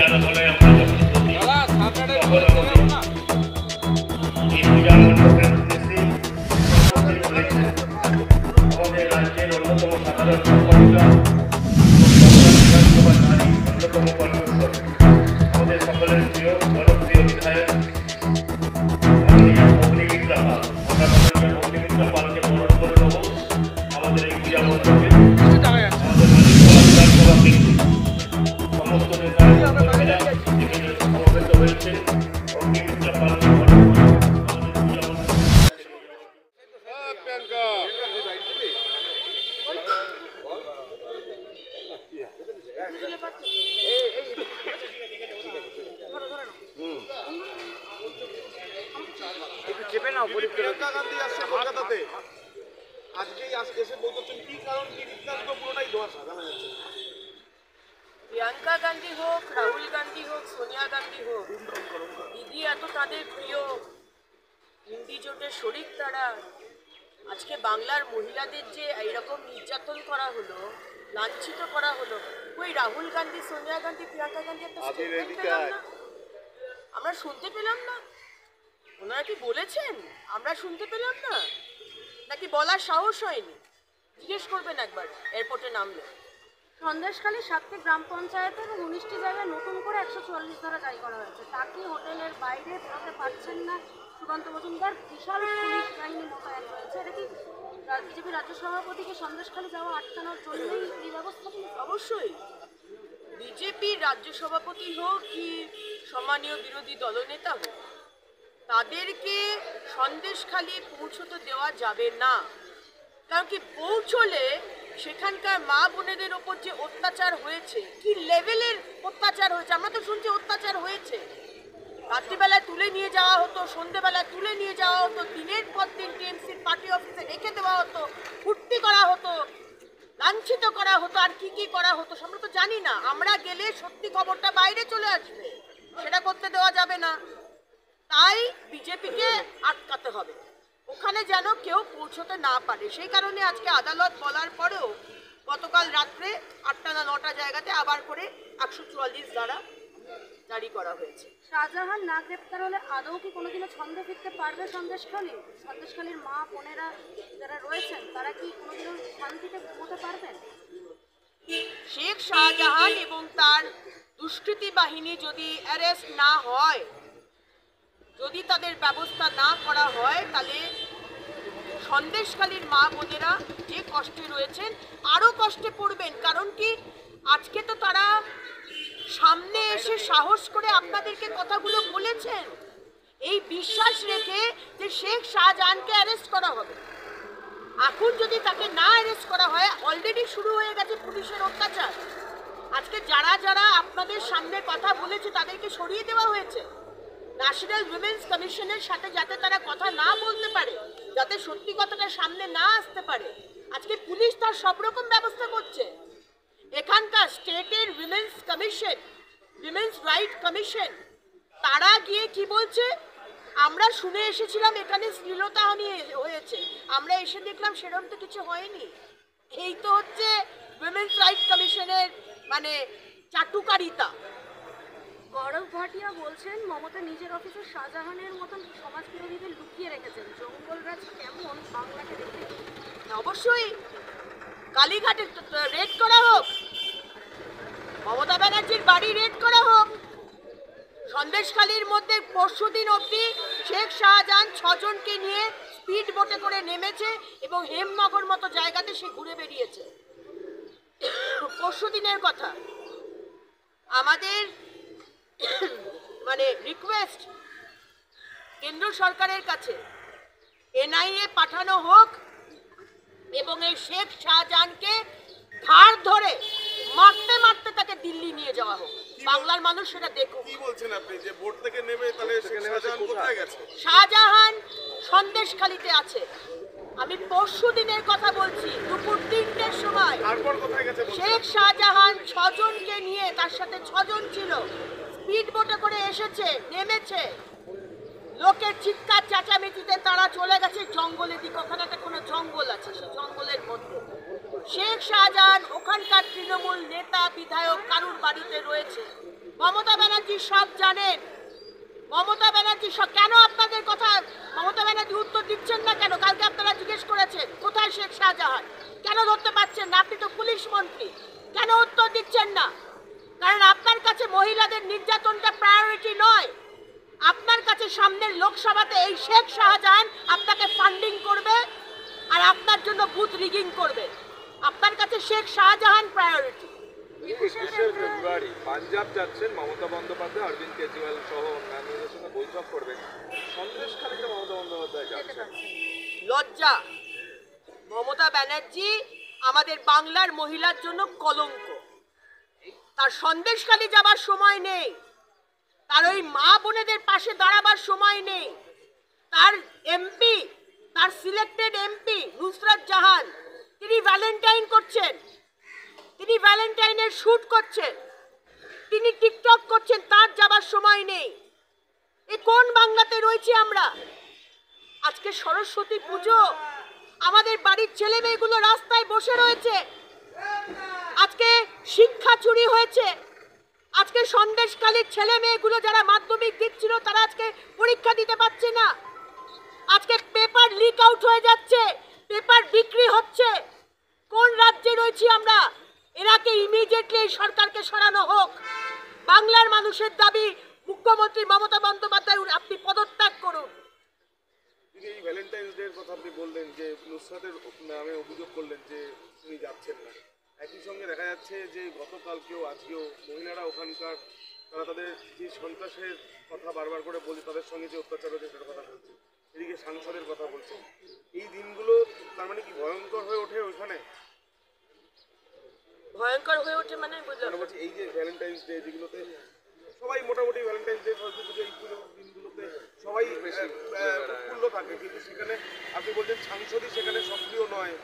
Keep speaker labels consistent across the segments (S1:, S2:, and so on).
S1: আরাধনায় আমরা যখন করি তখন আমাদের এই পূজা মণ্ডপের উদ্দেশ্যে উপস্থিত হয়েছে আমাদের রাজ্যের অন্যতম সাধারণ সম্পাদিকা বিধানসভার নারী অন্যতম কর্মকর্তা আমাদের সকলের প্রিয় জনপ্রিয় বিধায়ক অগ্নিমিত্রা পাল। আমরা সকলকে অগ্নিমিত্রা পালকে বরণ করে নেব আমাদের এই পূজা মণ্ডপে। আমাদের মানিকতলা বিধানসভা থেকে সমস্ত নেতারা এখানে সমবেত হয়েছে অগ্নিমিত্রা পালকে বরণ করে আমাদের পূজা মণ্ডপে।
S2: প্রিয়াঙ্কা গান্ধী আসছে কলকাতাতে, আজকেই এসে বলতেছেন কি কারণ কি বৃত্তান্ত পুরোটাই ধোঁয়াশা জানা যাচ্ছে।
S3: প্রিয়াঙ্কা গান্ধী হোক, রাহুল গান্ধী হোক, সোনিয়া গান্ধী হোক, দিদি এত তাদের প্রিয় হিন্দি জোটের শরিক তারা, আজকে বাংলার মহিলাদের যে এইরকম নির্যাতন করা হলো, লাঞ্ছিত করা হলো, ওই রাহুল গান্ধী, সোনিয়া গান্ধী, প্রিয়াঙ্কা গান্ধী একটা স্টেটমেন্ট পেলাম না, আমরা শুনতে পেলাম না। ওনারা কি বলেছেন আমরা শুনতে পেলাম না, নাকি বলার সাহস হয়নি? জিজ্ঞেস করবেন একবার এয়ারপোর্টে নামলে।
S4: সন্দেশখালী 7টি গ্রাম পঞ্চায়েতে এবং 19টি জায়গায় নতুন করে 144 ধারা জারি করা হয়েছে। তাকে হোটেলের বাইরে বেরোতে পারছেন না সুকান্ত মজুমদার, বিশাল পুলিশ বাহিনী মোতায়েন রয়েছে। এটা কি বিজেপি রাজ্য সভাপতিকে সন্দেশখালী যাওয়া আটকানোর জন্যই এই ব্যবস্থা?
S3: অবশ্যই বিজেপির রাজ্য সভাপতি হোক কি সম্মানীয় বিরোধী দলনেতা হোক, তাদেরকে সন্দেশখালী পৌঁছতে দেওয়া যাবে না। কারণ কি পৌঁছলে সেখানকার মা বোনেদের ওপর যে অত্যাচার হয়েছে, কি লেভেলের অত্যাচার হয়েছে, আমরা তো শুনছি অত্যাচার হয়েছে। রাত্রিবেলায় তুলে নিয়ে যাওয়া হতো, সন্ধ্যেবেলায় তুলে নিয়ে যাওয়া হতো, দিনের পর দিন টিএমসির পার্টি অফিসে রেখে দেওয়া হতো, ফুর্তি করা হতো, লাঞ্ছিত করা হতো, আর কি কি করা হতো আমরা তো জানি না। আমরা গেলে সত্যি খবরটা বাইরে চলে আসবে, সেটা করতে দেওয়া যাবে না। তাই বিজেপিকে আটকাতে হবে, ওখানে যেন কেউ পৌঁছতে না পারে। সেই কারণে আজকে আদালত বলার পরেও গতকাল রাত্রে 8টা না 9টা জায়গাতে আবার করে 144 ধারা জারি করা হয়েছে।
S4: শাহজাহান না গ্রেপ্তার হলে আদৌ কি কোনোদিনও ছন্দে ফিরতে পারবে সন্দেশখালী? সন্দেশখালীর মা বোনেরা যারা রয়েছেন তারা কি কোনোদিনও শান্তিতে ঘুমোতে পারবেন?
S3: শেখ শাহজাহান এবং তার দুষ্কৃতী বাহিনী যদি অ্যারেস্ট না হয়, যদি তাদের ব্যবস্থা না করা হয়, তাহলে সন্দেশখালীর মা বোনেরা যে কষ্টে রয়েছেন আরও কষ্টে পড়বেন। কারণ কি আজকে তো তারা সামনে এসে সাহস করে আপনাদেরকে কথাগুলো বলেছেন, এই বিশ্বাস রেখে যে শেখ শাহজাহানকে অ্যারেস্ট করা হবে। এখন যদি তাকে না অ্যারেস্ট করা হয়, অলরেডি শুরু হয়ে গেছে পুলিশের অত্যাচার। আজকে যারা যারা আপনাদের সামনে কথা বলেছে তাদেরকে সরিয়ে দেওয়া হয়েছে ন্যাশনাল উইমেন্স কমিশনের সাথে, যাতে তারা কথা না বলতে পারে, যাতে সত্যি কথাটা সামনে না আসতে পারে। আজকে পুলিশ তার সব রকম ব্যবস্থা করছে। এখানকার স্টেটের women's commission, women's right commission, তারা গিয়ে কি বলছে, আমরা শুনে এসেছিলাম এখানে শ্লীলতাহানি হয়েছে, আমরা এসে দেখলাম সেরকম তো কিছু হয়নি। এই তো হচ্ছে উইমেন্স রাইট কমিশনের মানে চাটুকারিতা।
S4: গৌরব ভাটিয়া বলছেন মমতা নিজের অফিসে শাহজাহানের মতন সমাজ বিরোধীদের লুকিয়ে রেখেছেন। জঙ্গলরাজ কেমন বাংলাকে দেখে?
S3: অবশ্যই কালীঘাটে রেড করা হোক, মমতা ব্যানার্জির বাড়ি রেড করা হোক। সন্দেশখালীর মধ্যে পরশুদিন অবধি শেখ শাহজাহান 6 জনকে নিয়ে স্পিড বোটে করে নেমেছে এবং হেমনগর মতো জায়গাতে সে ঘুরে বেরিয়েছে। পরশুদিনের কথা। আমাদের মানে রিকোয়েস্ট কেন্দ্র সরকারের কাছে, এনআইএ পাঠানো হোক এবং এই শেখ শাহজাহানকে ঘাড় ধরে মারতে মারতে তাকে দিল্লি নিয়ে যাওয়া হোক। বাংলার মানুষ সেটা দেখুক।
S2: কি বলছেন আপনি যে বোট থেকে নেমে তাহলে শাহজাহান কোথায় গেছে?
S3: শাহজাহান সন্দেশখালীতে আছে। আমি পরশুদিনের কথা বলছি, দুপুর 3টের সময়।
S2: তারপর কোথায় গেছে?
S3: শেখ শাহজাহান 6 জনকে নিয়ে, তার সাথে 6 জন ছিল, স্পিড বোটে করে এসেছে, নেমেছে। লোকের চিৎকার চেঁচামেচিতে তারা চলে গেছে জঙ্গলের দিকে। ওখানে একটা কোনো জঙ্গল আছে, সেই জঙ্গলের মধ্যে শেখ শাহজাহান ওখানকার তৃণমূল নেতা বিধায়ক কারুর বাড়িতে রয়েছে। মমতা ব্যানার্জি সব জানেন। মমতা ব্যানার্জি সব, কেন আপনাদের কথা মমতা ব্যানার্জি উত্তর দিচ্ছেন না কেন? কালকে আপনারা জিজ্ঞেস করেছেন কোথায় শেখ শাহজাহান, কেন ধরতে পারছেন না? আপনি তো পুলিশ মন্ত্রী, কেন উত্তর দিচ্ছেন না? কারণ আপনার কাছে মহিলাদের নির্যাতনটা প্রায়োরিটি নয়। আপনার কাছে সামনের লোকসভাতে এই শেখ শাহজাহান আপনাকে ফান্ডিং করবে আর আপনার জন্য বুথ রিগিং করবে। আপনার কাছে শেখ শাহজাহান প্রায়োরিটি।
S5: 21শে ফেব্রুয়ারি পাঞ্জাব যাচ্ছেন মমতা বন্দ্যোপাধ্যায়, অরবিন্দ কেজরিওয়াল সহ অন্যান্যদের সঙ্গে বৈঠক করবেন। সন্দেশখালীতে মমতা বন্দ্যোপাধ্যায় যাচ্ছেন।
S3: লজ্জা। মমতা ব্যানার্জি আমাদের বাংলার মহিলার জন্য কলঙ্ক। তার সন্দেশখালী যাবার সময় নেই, তার ওই মা বোনেদের পাশে দাঁড়াবার সময় নেই। তার এমপি, তার সিলেক্টেড এমপি নুসরাত জাহান, তিনি ভ্যালেন্টাইন করছেন, তিনি ভ্যালেন্টাইনের শুট করছেন, তিনি টিকটক করছেন, তার যাবার সময় নেই। এ কোন বাংলাতে রয়েছি আমরা? আজকে সরস্বতী পুজো, আমাদের বাড়ির ছেলে মেয়েগুলো রাস্তায় বসে রয়েছে। আজকে শিক্ষা চুরি হয়েছে। আজকে সন্দেশখালীর ছেলে মেয়েগুলো যারা মাধ্যমিক দিচ্ছিল তারা আজকে পরীক্ষা দিতে পারছে না। আজকে পেপার লিক আউট হয়ে যাচ্ছে, পেপার বিক্রি হচ্ছে। কোন রাজ্যে রয়েছি আমরা? এরাকে ইমিডিয়েটলি সরকারকে সরানো হোক। বাংলার মানুষের দাবি, মুখ্যমন্ত্রী মমতা বন্দ্যোপাধ্যায় আপনি পদত্যাগ করুন।
S2: এই ভ্যালেন্টাইন্স ডে এর কথা আপনি বললেন যে নুসরাতের নামে অভিযোগ করলেন যে তিনি যাচ্ছেন না। একই সঙ্গে দেখা যাচ্ছে যে গতকালকেও আজকেও মহিলারা ওখানকার তারা তাদের যে সন্ত্রাসের কথা বারবার করে বলছে, তাদের সঙ্গে যে অত্যাচার হয়েছে সেটার কথা বলছে, এদিকে সাংসদের কথা বলছে। এই দিনগুলো তার মানে কি ভয়ঙ্কর হয়ে ওঠে ওইখানে?
S3: ভয়ঙ্কর হয়ে ওঠে মানে বুঝলাম
S2: মানে বলছি এই যে ভ্যালেন্টাইন্স ডে যেগুলোতে সবাই মোটামুটি ভ্যালেন্টাইন্স ডে সরস্বতী পুজো এইগুলো দিনগুলোতে সবাই উৎফুল্ল থাকে, কিন্তু সেখানে আপনি বলছেন সাংসদই সেখানে সক্রিয় নয়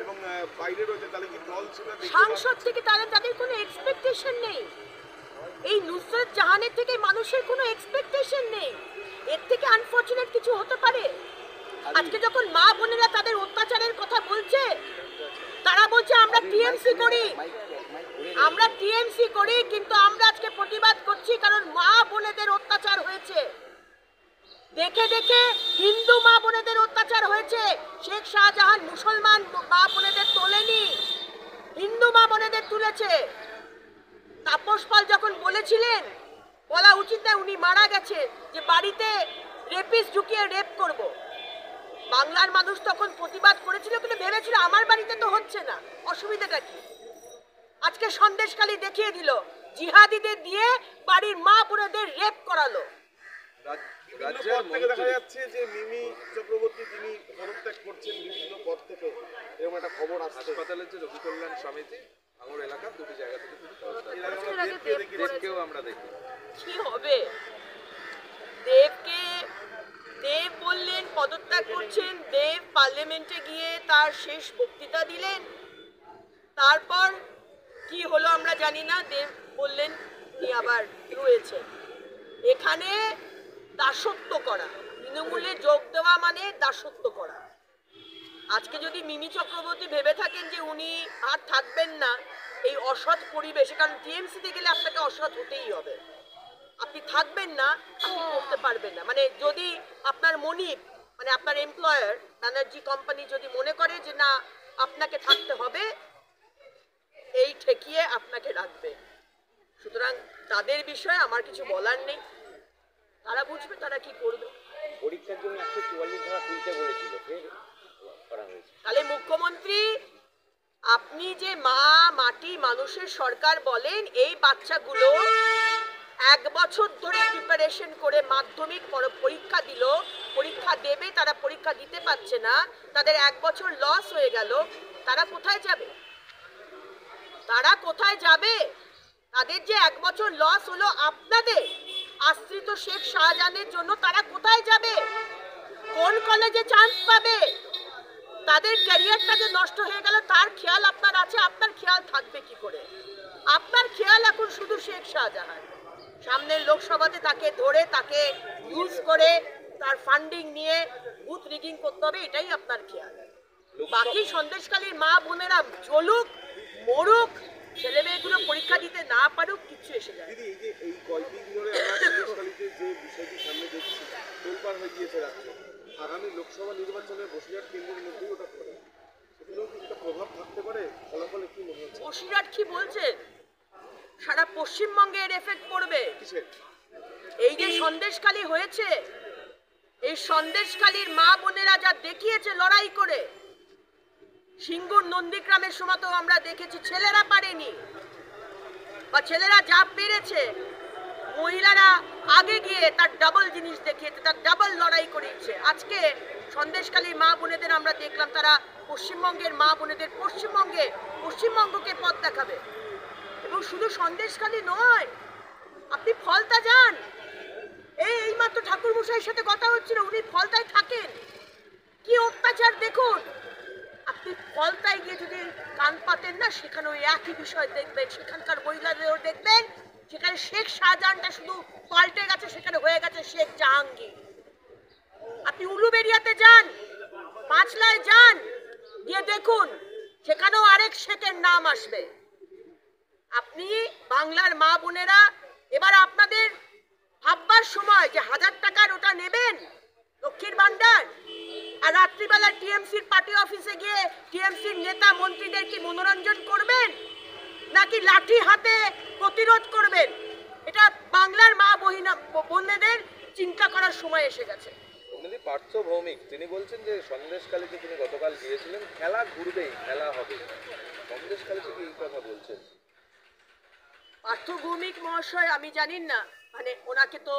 S2: এবং বাইরে রয়েছে, তাহলে কি দল সেটা
S3: সাংসদ থেকে তাদের কোনো এক্সপেকটেশন নেই। এই নুসরাত জাহানের থেকে মানুষের কোনো এক্সপেকটেশন নেই। এর থেকে আনফরচুনেট কিছু হতে পারে? আজকে যখন মা বোনেরা তাদের অত্যাচারের কথা বলছে, তারা বলছে আমরা টিএমসি করি, আমরা টিএমসি করি, কিন্তু আমরা আজকে প্রতিবাদ করছি কারণ মা বোনেদের অত্যাচার হয়েছে। দেখে দেখে হিন্দু মা বোনেদের অত্যাচার হয়েছে। শেখ শাহজাহান মুসলমান মা বোনেদের তোলেনি, হিন্দু মা বোনেদের তুলেছে। তাপস পাল যখন বলেছিলেন, বলা উচিত না উনি মারা গেছে, যে বাড়িতে রেপিস্ট ঢুকিয়ে রেপ করব, বাংলার মানুষ তখন প্রতিবাদ করেছিল, কিন্তু ভেবেছিল আমার বাড়িতে তো হচ্ছে না, অসুবিধাটা কি? আজকে সন্দেশখালী দেখিয়ে দিল, জিহাদিদের দিয়ে বাড়ির মা বোনেদের রেপ করালো।
S5: রাজ্যের
S2: থেকে দেখা যাচ্ছে যে মিমি চক্রবর্তী তিনি পদত্যাগ করছেন বিভিন্ন পদ থেকে, এরকম একটা খবর আসছে।
S5: হাসপাতালের যে রোগী কল্যাণ সমিতি আমার এলাকার দুটি জায়গা থেকে তিনি পদত্যাগ
S2: এর আগে
S5: করেছেন।
S2: আমরা দেবকে দেখেছি।
S5: দেবকেও আমরা দেখি।
S3: কি হবে? দেব বললেন পদত্যাগ করছেন, দেব পার্লামেন্টে গিয়ে তার শেষ বক্তৃতা দিলেন, তারপর কি হলো আমরা জানি না। দেব বললেন তিনি আবার রয়েছেন। এখানে দাসত্ব করা, তৃণমূলে যোগ দেওয়া মানে দাসত্ব করা। আজকে যদি মিমি চক্রবর্তী ভেবে থাকেন যে উনি আর থাকবেন না এই অসৎ পরিবেশে, কারণ টিএমসিতে গেলে আপনাকে অসৎ হতেই হবে, আপনি থাকবেন না, আপনি করতে পারবেন না। মানে যদি আপনার মনিব, মানে আপনার এমপ্লয়ার ব্যানার্জি কোম্পানি যদি মনে করে যে না আপনাকে থাকতে হবে, এই ঠেকিয়ে আপনাকে রাখবে। সুতরাং তাদের বিষয়ে আমার কিছু বলার নেই, তারা বুঝবে তারা কি করবে।
S6: পরীক্ষার জন্য 144 ধারা তুলতে বলেছিল, ফের করা হয়েছে।
S3: তাহলে মুখ্যমন্ত্রী আপনি যে মা মাটি মানুষের সরকার বলেন, এই বাচ্চাগুলো 1 বছর ধরে প্রিপারেশন করে মাধ্যমিক পরীক্ষা দিল, পরীক্ষা দেবে, তারা পরীক্ষা দিতে পারছে না, তাদের 1 বছর লস হয়ে গেল, তারা কোথায় যাবে? তারা কোথায় যাবে? তাদের যে 1 বছর লস হলো আপনাদের আশ্রিত শেখ শাহজাহানের জন্য, তারা কোথায় যাবে? কোন কলেজে চান্স পাবে? তাদের ক্যারিয়ারটা যে নষ্ট হয়ে গেল তার খেয়াল আপনার আছে? আপনার খেয়াল থাকবে কি করে? আপনার খেয়াল এখন শুধু শেখ শাহজাহান। সামনের লোকসভাতে তাকে ধরে, তাকে ইউজ করে, তার ফান্ডিং নিয়ে বুথ রিগিং করতে হবে, এটাই আপনার খেয়াল। বাকি সন্দেশখালীর মা বোনেরা জ্বলুক, মরুক, ছেলে মেয়েগুলো পরীক্ষা দিতে না পারুক, কিচ্ছু এসে যায়।
S2: দিদি, এই যে এই কয়েকদিন ধরে আমরা সন্দেশখালীতে যে বিষয়টি সামনে দেখছি, তোলপাড় হয়ে গিয়েছে রাজ্য, আগামী লোকসভা নির্বাচনে বসিরহাট কেন্দ্রের মধ্যেই ওটা পড়ে, সেগুলোও কি একটা প্রভাব থাকতে পারে? ফলাফলে কি মনে হচ্ছে?
S3: বসিরহাট কি বলছেন? সারা পশ্চিমবঙ্গে এর এফেক্ট পড়বে।
S2: কিসের?
S3: এই যে সন্দেশখালী হয়েছে, এই সন্দেশখালীর মা বোনেরা যা দেখিয়েছে লড়াই করে, সিঙ্গুর নন্দীগ্রামের সময় তো আমরা দেখেছি ছেলেরা পারেনি, বা ছেলেরা যা পেরেছে মহিলারা আগে গিয়ে তার ডাবল জিনিস দেখিয়েছে, তার ডাবল লড়াই করেছে। আজকে সন্দেশখালীর মা বোনেদের আমরা দেখলাম, তারা পশ্চিমবঙ্গের মা বোনেদের পশ্চিমবঙ্গকে পথ দেখাবে। এবং শুধু সন্দেশখালী নয়, আপনি ফলতা যান, এইমাত্র ঠাকুর মশাইয়ের সাথে কথা হচ্ছিল, উনি ফলতায় থাকেন, কি অত্যাচার দেখুন। আপনি ফলতায় গিয়ে যদি কান পাতেন না, সেখানে ওই একই বিষয় দেখবেন, সেখানকার মহিলাদেরও দেখবেন, সেখানে শেখ শাহজাহানটা শুধু পাল্টে গেছে, সেখানে হয়ে গেছে শেখ জাহাঙ্গীর। আপনি উলুবেড়িয়াতে যান, পাঁচলায় যান, গিয়ে দেখুন সেখানেও আরেক শেখের নাম আসবে। আপনি বাংলার মা বোনেরা এবার আপনাদের ভাববার সময় যে 1000 টাকার ওটা নেবেন লক্ষ্মীর ভান্ডার, আর রাত্রিবেলা টিএমসির পার্টি অফিসে গিয়ে টিএমসির নেতা মন্ত্রীদের কি মনোরঞ্জন করবেন, নাকি লাঠি হাতে প্রতিরোধ করবেন? এটা বাংলার মা বোনেদের চিন্তা করার সময় এসে গেছে।
S5: অগ্নিদি পার্থ ভৌমিক তিনি বলছেন যে সন্দেশখালীতে তিনি গতকাল গিয়েছিলেন, খেলা ঘুরবেই, খেলা হবে। সন্দেশখালীতে কি এই কথা বলছেন?
S3: পার্থ ভৌমিক মহাশয় আমি জানি না, মানে ওনাকে তো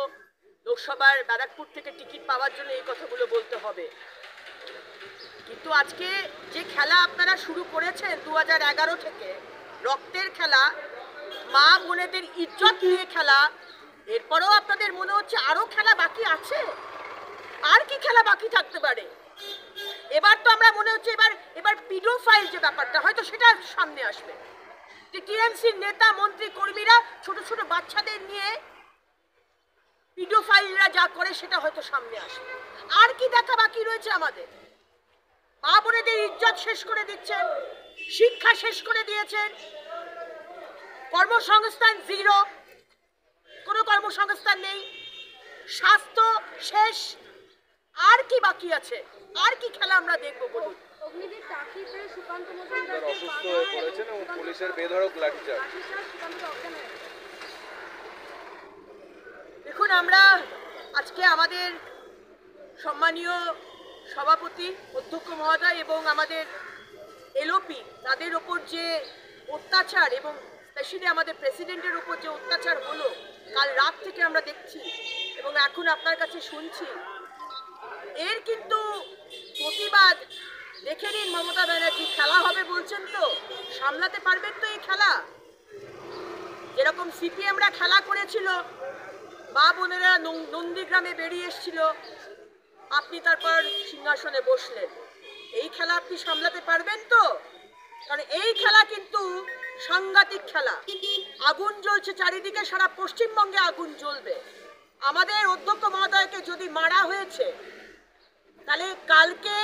S3: লোকসভার ব্যারাকপুর থেকে টিকিট পাওয়ার জন্য এই কথাগুলো বলতে হবে। কিন্তু আজকে যে খেলা আপনারা শুরু করেছেন 2011 থেকে, রক্তের খেলা, মা বোনেদের ইজ্জত নিয়ে খেলা, এরপরেও আপনাদের মনে হচ্ছে আরো খেলা বাকি আছে? আর কি খেলা বাকি থাকতে পারে? এবার তো আমরা মনে হচ্ছে এবার পিডোফাইল যে ব্যাপারটা হয়তো সেটা সামনে আসবে, যে টিএমসির নেতা মন্ত্রী কর্মীরা ছোট ছোট বাচ্চাদের নিয়ে পিডোফাইলরা যা করে সেটা হয়তো সামনে আসবে। আর কি দেখা বাকি রয়েছে আমাদের? মা বোনেদের ইজ্জত শেষ করে দিচ্ছেন, শিক্ষা শেষ করে দিয়েছেন, কর্মসংস্থান জিরো, কোনো কর্মসংস্থান নেই, স্বাস্থ্য শেষ। আর কি বাকি আছে? আর কি খেলা আমরা দেখবো বলুন?
S4: অগ্নিবীর টাকি পেয়ে সুকান্ত
S5: তার
S4: মজুমদার
S5: অসুস্থ হয়ে পড়েছেন এবং পুলিশের বেধড়ক লাঠিচার্জ।
S3: দেখুন, আমরা আজকে আমাদের সম্মানীয় সভাপতি অধ্যক্ষ মহোদয় এবং আমাদের এলওপি তাদের ওপর যে অত্যাচার, এবং স্পেশালি আমাদের প্রেসিডেন্টের ওপর যে অত্যাচার হলো কাল রাত থেকে আমরা দেখছি এবং এখন আপনার কাছে শুনছি, এর কিন্তু প্রতিবাদ দেখে নিন। মমতা ব্যানার্জি খেলা হবে বলছেন, তো সামলাতে পারবেন তো এই খেলা? যেরকম সিপিএমরা খেলা করেছিল, মা বোনেরা নন্দীগ্রামে বেরিয়ে এসেছিল, আপনি তারপর সিংহাসনে বসলেন, এই খেলা আপনি সামলাতে পারবেন তো? কারণ এই খেলা কিন্তু সাংঘাতিক খেলা, আগুন জ্বলছে চারিদিকে, সারা পশ্চিমবঙ্গে আগুন জ্বলবে। আমাদের অধ্যক্ষ মহোদয়কে যদি মারা হয়েছে, তাহলে কালকে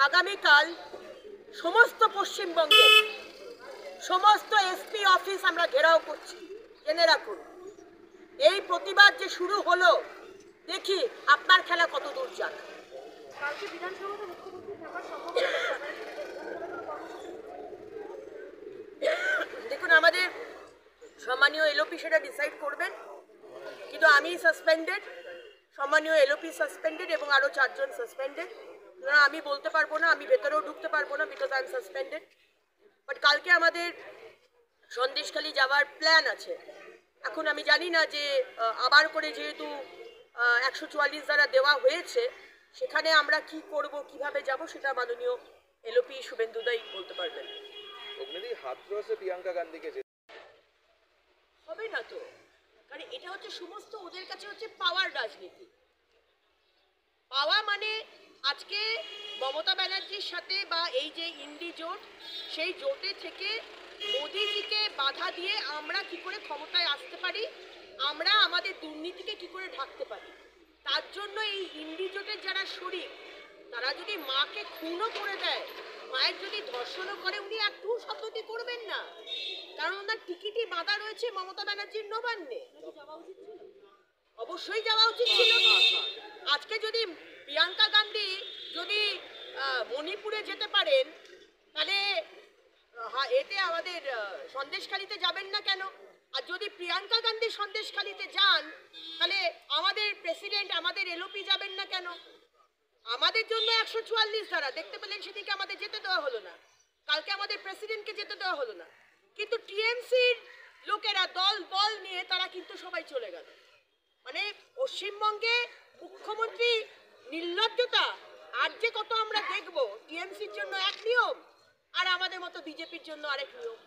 S3: আগামীকাল সমস্ত পশ্চিমবঙ্গে সমস্ত এসপি অফিস আমরা ঘেরাও করছি, জেনে রাখুন। এই প্রতিবাদ যে শুরু হলো, দেখি আপনার খেলা কত দূর যাক।
S4: কালকে বিধানসভাতে মুখ্যমন্ত্রী থাকার সম্ভব
S3: দেখুন, আমাদের সম্মানীয় এলওপি সেটা ডিসাইড করবেন, কিন্তু আমি সাসপেন্ডেড, সম্মানীয় এলওপি সাসপেন্ডেড এবং আরও 4 জন সাসপেন্ডেড। আমি বলতে পারবো না, আমি ভেতরেও ঢুকতে পারবো না, because I am suspended. But কালকে আমাদের সন্দেশখালী যাওয়ার প্ল্যান আছে। এখন আমি জানি না যে আবার করে যেহেতু 144 দ্বারা দেওয়া হয়েছে, সেখানে আমরা কি করব, কিভাবে যাব, সেটা মাননীয় এলওপি শুভেন্দুদাই বলতে পারবেন।
S5: অগ্নিদি হাতরসে প্রিয়াঙ্কা গান্ধীকে
S3: হবে না তো, কারণ এটা হচ্ছে সমস্ত ওদের কাছে হচ্ছে পাওয়ার রাজনীতি। পাওয়া মানে আজকে মমতা ব্যানার্জির সাথে বা এই যে ইন্ডি জোট, সেই জোটে থেকে মোদিজিকে বাধা দিয়ে আমরা কি করে ক্ষমতায় আসতে পারি, আমরা আমাদের দুর্নীতিকে কি করে ঢাকতে পারি, তার জন্য এই ইন্ডি জোটের যারা শরিক, তারা যদি মাকে খুনও করে দেয়, মায়ের যদি ধর্ষণও করে উনি একটু শব্দটি করবেন না, কারণ ওনার টিকিটই বাঁধা রয়েছে মমতা ব্যানার্জির নবান্নে। অবশ্যই যাওয়া উচিত ছিল। আজকে যদি প্রিয়াঙ্কা গান্ধী যদি মণিপুরে যেতে পারেন, তাহলে এতে আমাদের সন্দেশখালিতে যাবেন না কেন? আর যদি প্রিয়াঙ্কা গান্ধী সন্দেশখালিতে যান, তাহলে আমাদের প্রেসিডেন্ট, আমাদের এলওপি যাবেন না কেন? আমাদের জন্য 144 ধারা, দেখতে পেলেন সেদিকে আমাদের যেতে দেওয়া হলো না, কালকে আমাদের প্রেসিডেন্টকে যেতে দেওয়া হলো না, কিন্তু টিএমসির লোকেরা দল বল নিয়ে তারা কিন্তু সবাই চলে গেল। মানে পশ্চিমবঙ্গে মুখ্যমন্ত্রী নির্লজ্জতা আর যে কত আমরা দেখব। টিএমসির জন্য এক নিয়ম, আর আমাদের মতো বিজেপির জন্য আরেক নিয়ম।